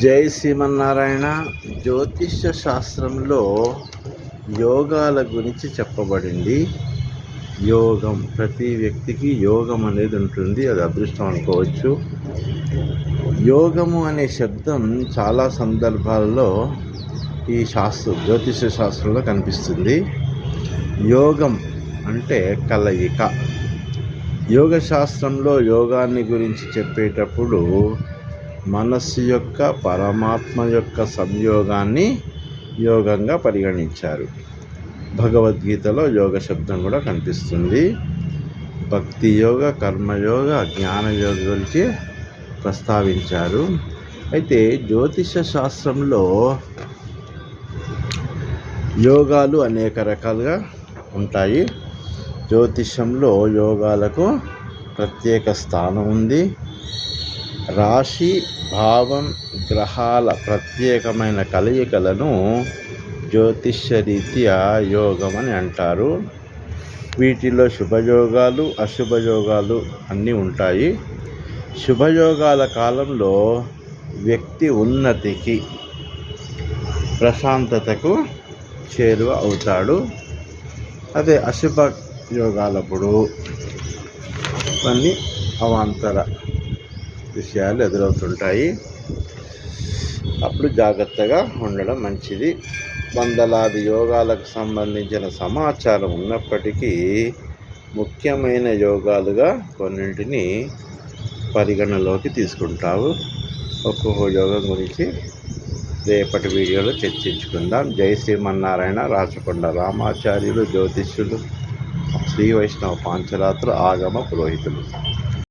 జై శ్రీమన్నారాయణ. జ్యోతిష్య శాస్త్రంలో యోగాల గురించి చెప్పబడింది. యోగం, ప్రతి వ్యక్తికి యోగం అనేది ఉంటుంది. అది అదృష్టం అనుకోవచ్చు. యోగము అనే శబ్దం చాలా సందర్భాల్లో ఈ జ్యోతిష్య శాస్త్రంలో కనిపిస్తుంది. యోగం అంటే కలయిక. యోగ శాస్త్రంలో యోగాన్ని గురించి చెప్పేటప్పుడు మనస్సు యొక్క పరమాత్మ యొక్క సంయోగాన్ని యోగంగా పరిగణించారు. భగవద్గీతలో యోగ శబ్దం కూడా కనిపిస్తుంది. భక్తి యోగ, కర్మయోగ, జ్ఞాన యోగ గురించి ప్రస్తావించారు. అయితే జ్యోతిష శాస్త్రంలో యోగాలు అనేక రకాలుగా ఉంటాయి. జ్యోతిషంలో యోగాలకు ప్రత్యేక స్థానం ఉంది. రాశి, భావం, గ్రహాల ప్రత్యేకమైన కలయికలను జ్యోతిష్య రీత్యా యోగం అని అంటారు. వీటిలో శుభయోగాలు, అశుభయోగాలు అన్నీ ఉంటాయి. శుభయోగాల కాలంలో వ్యక్తి ఉన్నతికి, ప్రశాంతతకు చేరువ అవుతాడు. అదే అశుభ యోగాలప్పుడు కొన్ని అవాంతర విషయాలు ఎదురవుతుంటాయి. అప్పుడు జాగ్రత్తగా ఉండడం మంచిది. వందలాది యోగాలకు సంబంధించిన సమాచారం ఉన్నప్పటికీ ముఖ్యమైన యోగాలుగా కొన్నింటిని పరిగణలోకి తీసుకుంటావు. ఒక్కొక్క యోగం గురించి రేపటి వీడియోలో చర్చించుకుందాం. జై శ్రీమన్నారాయణ. రాచకొండ రామాచార్యులు, జ్యోతిష్యులు, శ్రీ వైష్ణవ పాంచరాత్ర ఆగమ పురోహితులు.